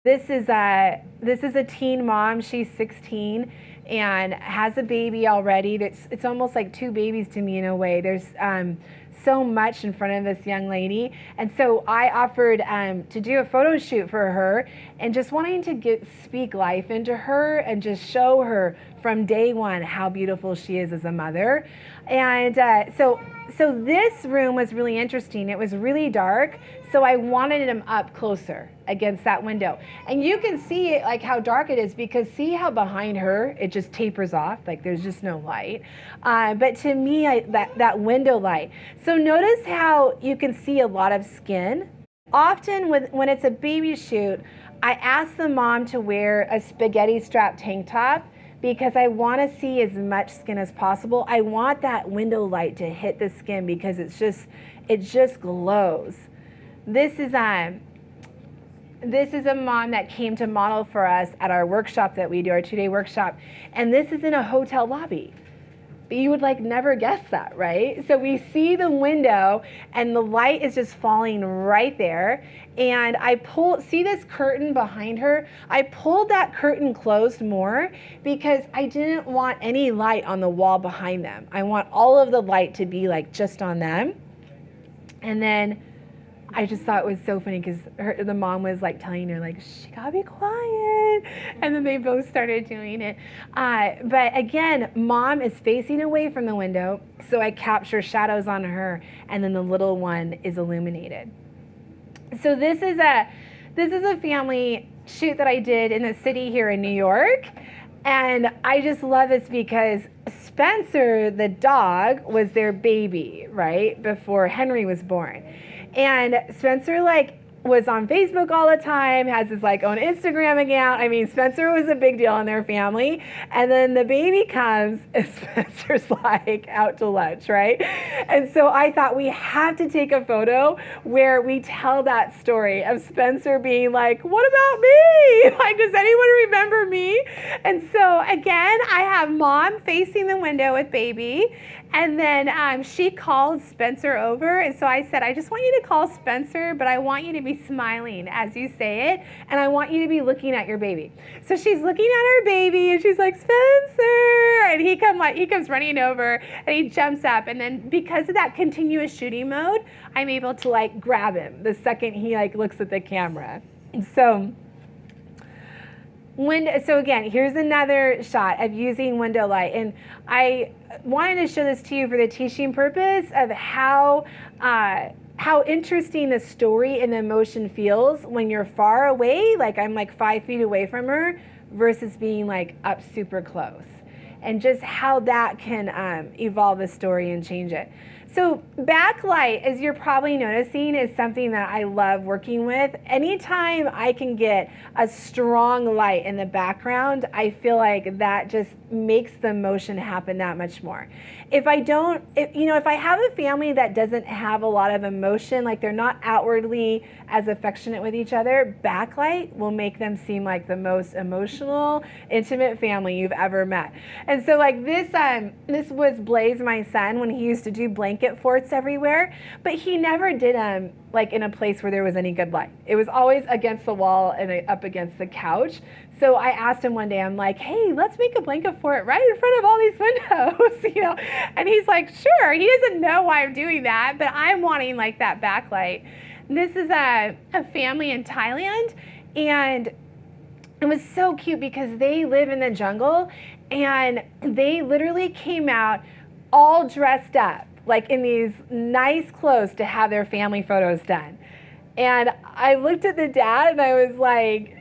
This is a teen mom. She's 16 and has a baby already. It's almost like two babies to me in a way. There's so much in front of this young lady. And so I offered to do a photo shoot for her, and just wanting to speak life into her and just show her from day one how beautiful she is as a mother. And so this room was really interesting. It was really dark, so I wanted him up closer against that window. And you can see it, like how dark it is, because see how behind her it just tapers off, like there's just no light. But to me, that window light. So notice how you can see a lot of skin. Often when it's a baby shoot, I ask the mom to wear a spaghetti strap tank top, because I want to see as much skin as possible. I want that window light to hit the skin because it just glows. This is a mom that came to model for us at our workshop that we do, our 2-day workshop, and this is in a hotel lobby. But you would like never guess that, right? So we see the window and the light is just falling right there. And see this curtain behind her? I pulled that curtain closed more because I didn't want any light on the wall behind them. I want all of the light to be like just on them. And then I just thought it was so funny because the mom was like telling her like, she gotta be quiet. And then they both started doing it. But again, mom is facing away from the window, so I capture shadows on her, and then the little one is illuminated. So this is a family shoot that I did in the city here in New York. And I just love this because Spencer, the dog, was their baby, right? Before Henry was born. And Spencer was on Facebook all the time, has his own Instagram account. I mean, Spencer was a big deal in their family. And then the baby comes and Spencer's out to lunch, right? And so I thought we have to take a photo where we tell that story of Spencer being like, what about me? Does anyone remember me? And so again, I have mom facing the window with baby. And then she called Spencer over. And so I said, I just want you to call Spencer, but I want you to be smiling as you say it. And I want you to be looking at your baby. So she's looking at her baby and she's like, Spencer. And he comes running over and he jumps up. And then because of that continuous shooting mode, I'm able to grab him the second he looks at the camera. So again, here's another shot of using window light. And I wanted to show this to you for the teaching purpose of how interesting the story and the emotion feels when you're far away, I'm 5 feet away from her, versus being up super close. And just how that can evolve the story and change it. So backlight, as you're probably noticing, is something that I love working with. Anytime I can get a strong light in the background, I feel like that just makes the motion happen that much more. If I don't, if I have a family that doesn't have a lot of emotion, like they're not outwardly as affectionate with each other, backlight will make them seem like the most emotional, intimate family you've ever met. And so like this was Blaze, my son, when he used to do blanket forts everywhere, but he never did them like in a place where there was any good light. It was always against the wall and up against the couch. So I asked him one day, I'm like, hey, let's make a blanket fort right in front of all these windows, and he's like, sure. He doesn't know why I'm doing that, but I'm wanting like that backlight. This is a family in Thailand, and it was so cute because they live in the jungle, and they literally came out all dressed up, like in these nice clothes to have their family photos done. And I looked at the dad and I was like,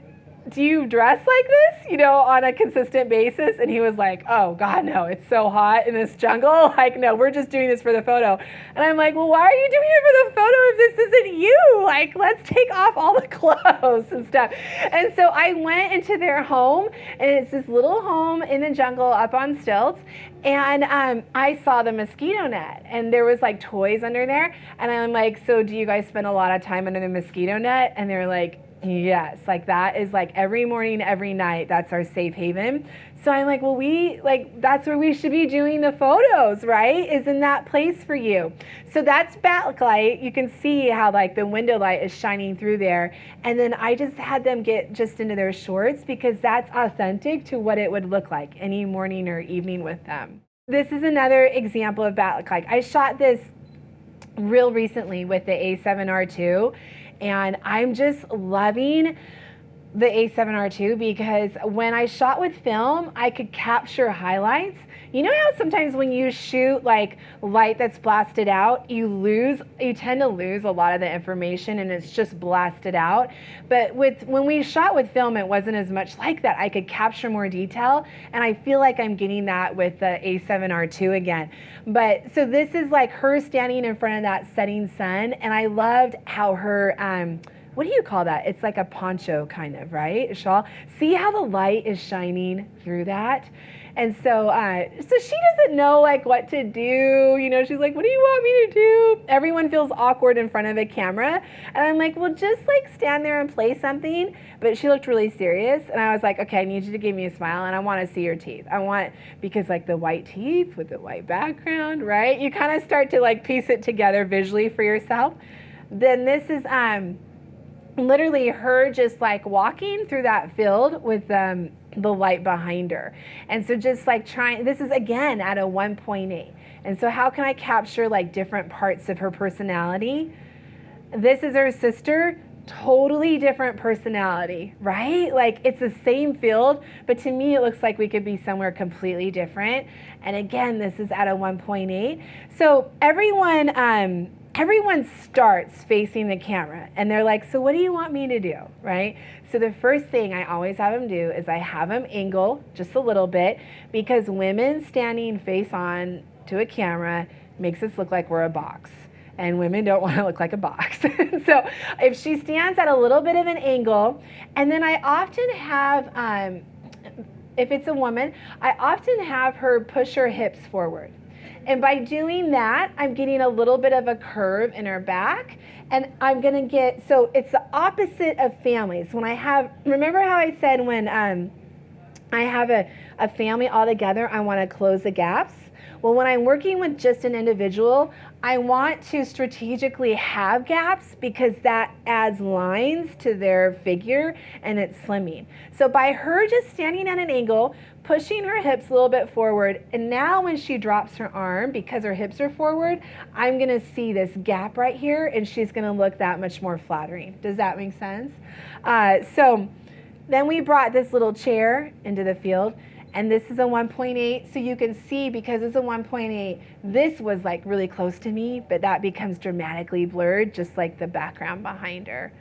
do you dress like this, on a consistent basis? And he was like, oh God, no, it's so hot in this jungle. Like, no, we're just doing this for the photo. And I'm like, well, why are you doing it for the photo if this isn't you? Like, let's take off all the clothes and stuff. And so I went into their home, and it's this little home in the jungle up on stilts. And I saw the mosquito net, and there was like toys under there. And I'm like, so do you guys spend a lot of time under the mosquito net? And they're like, yes, like that is like every morning, every night, that's our safe haven. So I'm like, well, that's where we should be doing the photos, right? Is in that place for you. So that's backlight. You can see how like the window light is shining through there. And then I just had them get just into their shorts because that's authentic to what it would look like any morning or evening with them. This is another example of backlight. I shot this real recently with the A7R2. And I'm just loving the A7R2 because when I shot with film, I could capture highlights. You know how sometimes when you shoot like light that's blasted out, you tend to lose a lot of the information and it's just blasted out. But when we shot with film, it wasn't as much like that. I could capture more detail, and I feel like I'm getting that with the A7R2 again. But so this is like her standing in front of that setting sun, and I loved how her what do you call that? It's like a poncho kind of, right? A shawl. See how the light is shining through that? And so she doesn't know like what to do. She's like, what do you want me to do? Everyone feels awkward in front of a camera. And I'm like, well, just like stand there and play something. But she looked really serious. And I was like, okay, I need you to give me a smile, and I want to see your teeth. Because like the white teeth with the white background, right? You kind of start to like piece it together visually for yourself. Then this is literally her just like walking through that field with the light behind her. And so just like this is again at a 1.8. And so how can I capture like different parts of her personality? This is her sister, totally different personality, right? Like it's the same field, but to me it looks like we could be somewhere completely different. And again, this is at a 1.8. So everyone starts facing the camera, and they're like, so what do you want me to do, right? So the first thing I always have them do is I have them angle just a little bit, because women standing face on to a camera makes us look like we're a box, and women don't want to look like a box. So if she stands at a little bit of an angle, and then I often have, if it's a woman, I often have her push her hips forward. And by doing that, I'm getting a little bit of a curve in her back, and I'm gonna so it's the opposite of families. Remember how I said when I have a family all together, I wanna close the gaps? Well, when I'm working with just an individual, I want to strategically have gaps because that adds lines to their figure and it's slimming. So by her just standing at an angle, pushing her hips a little bit forward, and now when she drops her arm, because her hips are forward, I'm gonna see this gap right here, and she's gonna look that much more flattering. Does that make sense? So then we brought this little chair into the field, and this is a 1.8, so you can see because it's a 1.8, this was like really close to me, but that becomes dramatically blurred, just like the background behind her.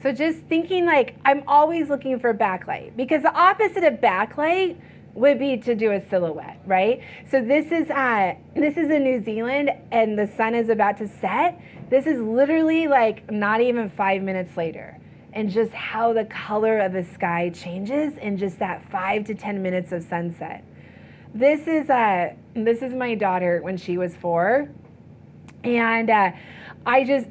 So just thinking like, I'm always looking for backlight, because the opposite of backlight would be to do a silhouette, right? So this is in New Zealand, and the sun is about to set. This is literally like not even 5 minutes later, and just how the color of the sky changes in just that 5 to 10 minutes of sunset. This is my daughter when she was 4, and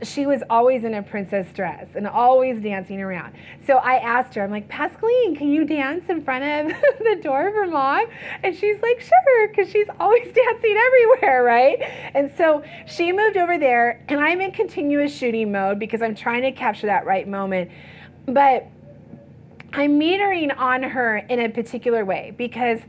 she was always in a princess dress and always dancing around. So I asked her, I'm like, Pascaline, can you dance in front of the door for mom? And she's like, sure, because she's always dancing everywhere, right? And so she moved over there, and I'm in continuous shooting mode because I'm trying to capture that right moment. But I'm metering on her in a particular way because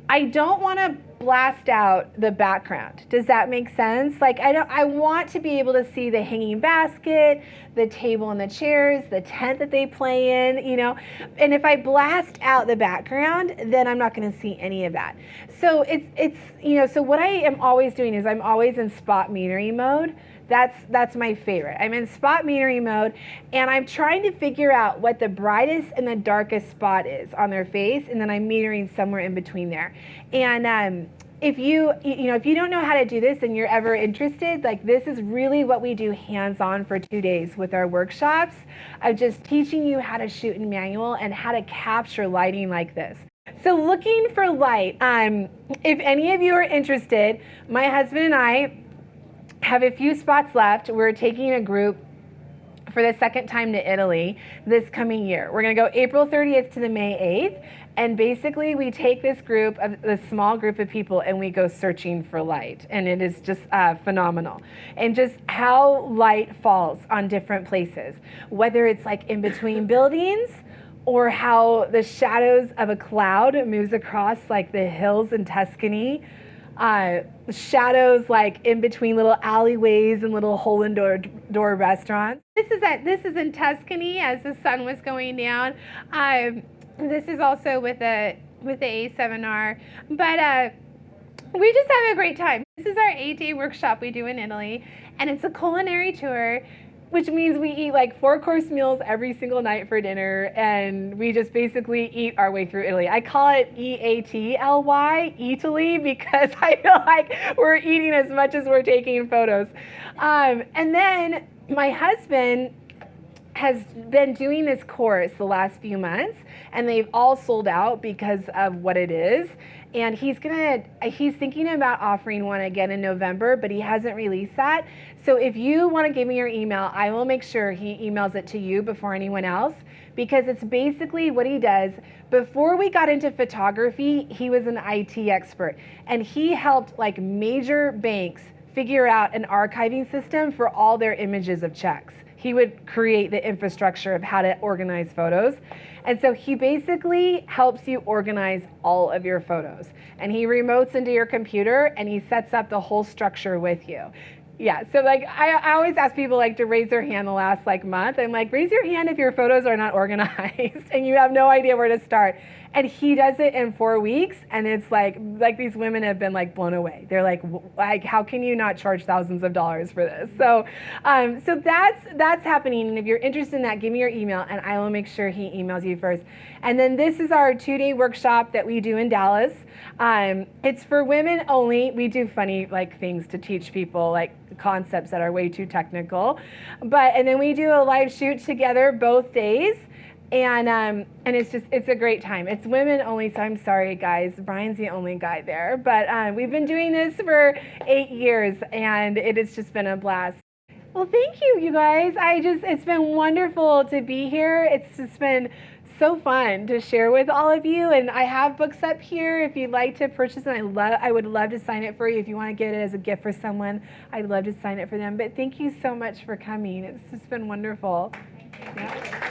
I don't want to blast out the background. Does that make sense? Like I want to be able to see the hanging basket, the table and the chairs, the tent that they play in, you know. And if I blast out the background, then I'm not going to see any of that. So it's you know, so what I am always doing is I'm always in spot metering mode. That's my favorite. I'm in spot metering mode, and I'm trying to figure out what the brightest and the darkest spot is on their face, and then I'm metering somewhere in between there. And if you don't know how to do this and you're ever interested, like this is really what we do hands-on for 2 days with our workshops of just teaching you how to shoot in manual and how to capture lighting like this. So looking for light, if any of you are interested, my husband and I have a few spots left. We're taking a group for the second time to Italy this coming year. We're going to go April 30th to the May 8th. And basically we take this small group of people, and we go searching for light. And it is just phenomenal. And just how light falls on different places, whether it's like in between buildings, or how the shadows of a cloud moves across like the hills in Tuscany. Shadows like in between little alleyways and little hole-in-door restaurants. This is in Tuscany as the sun was going down. This is also with the A7R, but we just have a great time. This is our 8-day workshop we do in Italy, and it's a culinary tour, which means we eat like 4-course meals every single night for dinner, and we just basically eat our way through Italy. I call it EATLY, Italy, because I feel like we're eating as much as we're taking photos. And then my husband has been doing this course the last few months, and they've all sold out because of what it is. And he's thinking about offering one again in November, but he hasn't released that. So if you want to give me your email, I will make sure he emails it to you before anyone else, because it's basically what he does. Before we got into photography, he was an IT expert, and he helped like major banks figure out an archiving system for all their images of checks. He would create the infrastructure of how to organize photos. And so he basically helps you organize all of your photos. And he remotes into your computer, and he sets up the whole structure with you. Yeah, so like I always ask people like to raise their hand the last like month. I'm like, raise your hand if your photos are not organized and you have no idea where to start. And he does it in 4 weeks, and it's like these women have been like blown away. They're like, how can you not charge thousands of dollars for this? So, so that's happening. And if you're interested in that, give me your email, and I will make sure he emails you first. And then this is our 2-day workshop that we do in Dallas. It's for women only. We do funny like things to teach people like concepts that are way too technical, and then we do a live shoot together both days. And it's a great time. It's women only, so I'm sorry guys, Brian's the only guy there, but we've been doing this for 8 years, and it has just been a blast. Well, thank you, you guys. It's been wonderful to be here. It's just been so fun to share with all of you, and I have books up here if you'd like to purchase them. I would love to sign it for you. If you want to get it as a gift for someone, I'd love to sign it for them. But thank you so much for coming. It's just been wonderful. Yeah.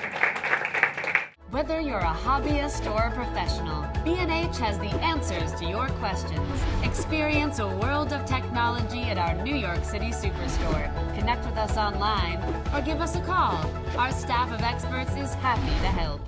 Whether you're a hobbyist or a professional, B&H has the answers to your questions. Experience a world of technology at our New York City Superstore. Connect with us online or give us a call. Our staff of experts is happy to help.